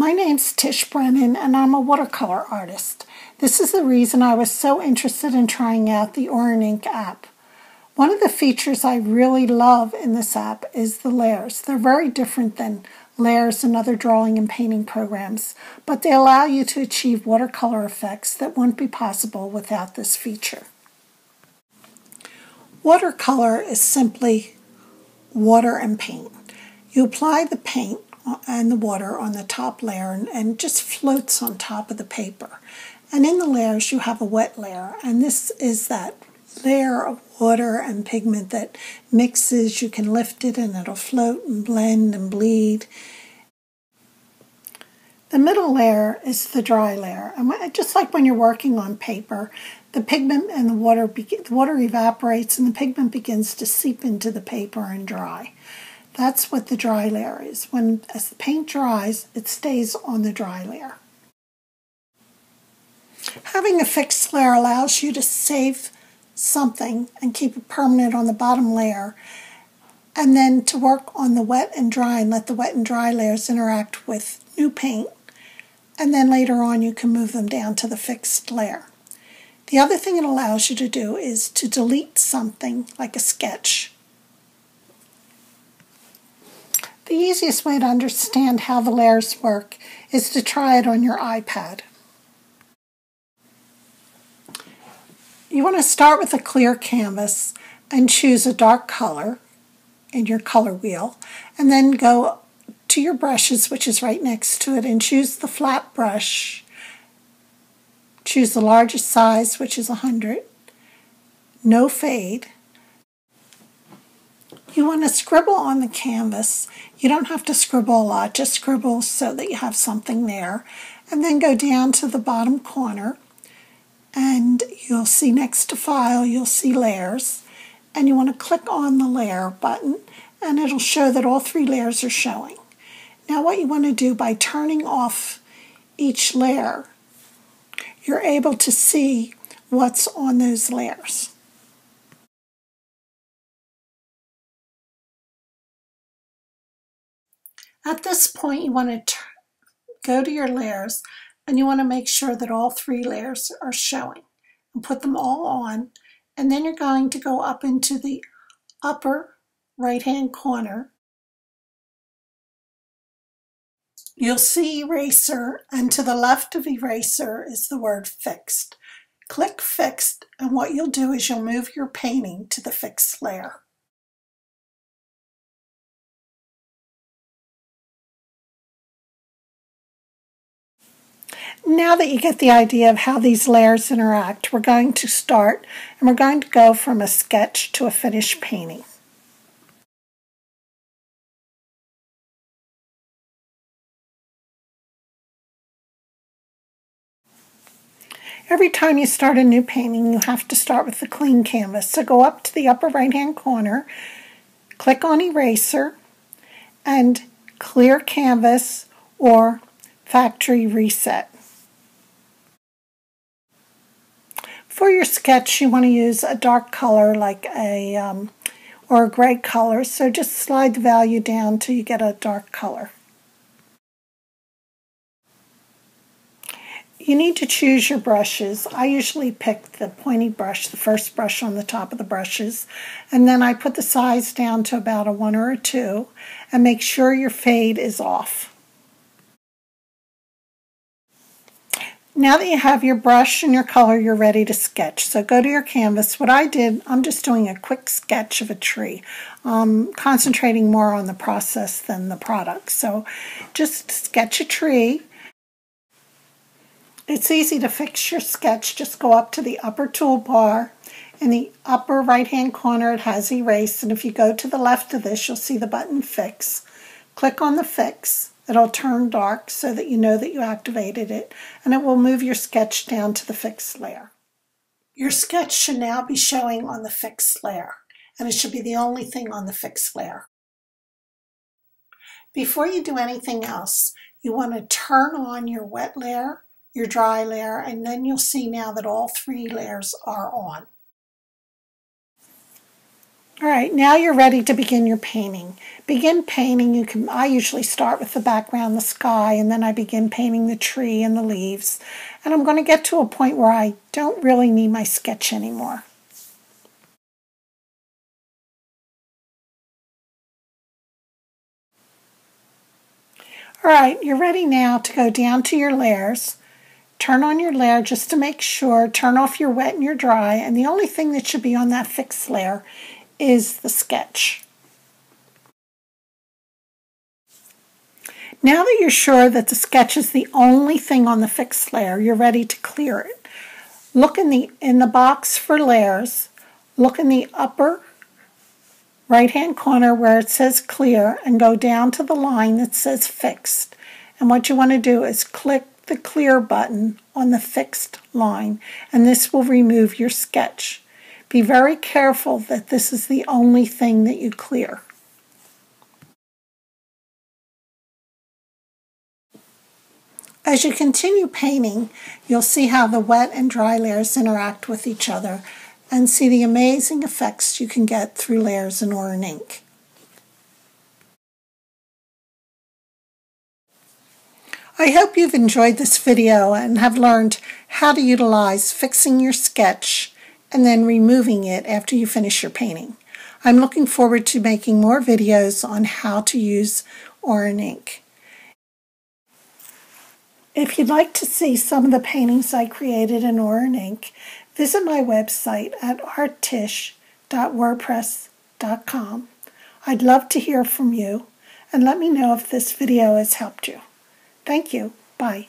My name's Tish Brennan and I'm a watercolor artist. This is the reason I was so interested in trying out the Auryn Ink app. One of the features I really love in this app is the layers. They're very different than layers in other drawing and painting programs, but they allow you to achieve watercolor effects that wouldn't be possible without this feature. Watercolor is simply water and paint. You apply the paint and the water on the top layer and it just floats on top of the paper. And in the layers you have a wet layer, and this is that layer of water and pigment that mixes. You can lift it and it'll float and blend and bleed. The middle layer is the dry layer, and just like when you're working on paper, the pigment and the water evaporates and the pigment begins to seep into the paper and dry. That's what the dry layer is. As the paint dries, it stays on the dry layer. Having a fixed layer allows you to save something and keep it permanent on the bottom layer, and then to work on the wet and dry and let the wet and dry layers interact with new paint, and then later on you can move them down to the fixed layer. The other thing it allows you to do is to delete something like a sketch. The easiest way to understand how the layers work is to try it on your iPad. You want to start with a clear canvas and choose a dark color in your color wheel, and then go to your brushes, which is right next to it, and choose the flat brush. Choose the largest size, which is 100. No fade. You want to scribble on the canvas. You don't have to scribble a lot, just scribble so that you have something there. And then go down to the bottom corner, and you'll see next to File, you'll see Layers. And you want to click on the Layer button, and it'll show that all three layers are showing. Now what you want to do, by turning off each layer, you're able to see what's on those layers. At this point, you want to go to your layers, and you want to make sure that all three layers are showing, and put them all on, and then you're going to go up into the upper right-hand corner. You'll see Eraser, and to the left of Eraser is the word Fixed. Click Fixed, and what you'll do is you'll move your painting to the fixed layer. Now that you get the idea of how these layers interact, we're going to start, and we're going to go from a sketch to a finished painting. Every time you start a new painting, you have to start with the clean canvas. So go up to the upper right-hand corner, click on Eraser, and Clear Canvas or Factory Reset. For your sketch, you want to use a dark color like or a gray color, so just slide the value down till you get a dark color. You need to choose your brushes. I usually pick the pointy brush, the first brush on the top of the brushes, and then I put the size down to about a 1 or a 2, and make sure your fade is off. Now that you have your brush and your color, you're ready to sketch. So go to your canvas. What I did, I'm just doing a quick sketch of a tree, concentrating more on the process than the product. So just sketch a tree. It's easy to fix your sketch. Just go up to the upper toolbar. In the upper right-hand corner, it has Erase, and if you go to the left of this, you'll see the button Fix. Click on the Fix. It'll turn dark so that you know that you activated it, and it will move your sketch down to the fixed layer. Your sketch should now be showing on the fixed layer, and it should be the only thing on the fixed layer. Before you do anything else, you want to turn on your wet layer, your dry layer, and then you'll see now that all three layers are on. All right, now you're ready to begin your painting. Begin painting. I usually start with the background, the sky, and then I begin painting the tree and the leaves. And I'm going to get to a point where I don't really need my sketch anymore. All right, you're ready now to go down to your layers. Turn on your layer just to make sure. Turn off your wet and your dry. And the only thing that should be on that fixed layer is the sketch. Now that you're sure that the sketch is the only thing on the fixed layer, you're ready to clear it. Look in the box for layers. Look in the upper right-hand corner where it says clear and go down to the line that says fixed. And what you want to do is click the clear button on the fixed line, and this will remove your sketch. Be very careful that this is the only thing that you clear. As you continue painting, you'll see how the wet and dry layers interact with each other and see the amazing effects you can get through layers in Auryn Ink. I hope you've enjoyed this video and have learned how to utilize fixing your sketch and then removing it after you finish your painting. I'm looking forward to making more videos on how to use Auryn Ink. If you'd like to see some of the paintings I created in Auryn Ink, visit my website at arttish.wordpress.com. I'd love to hear from you, and let me know if this video has helped you. Thank you. Bye.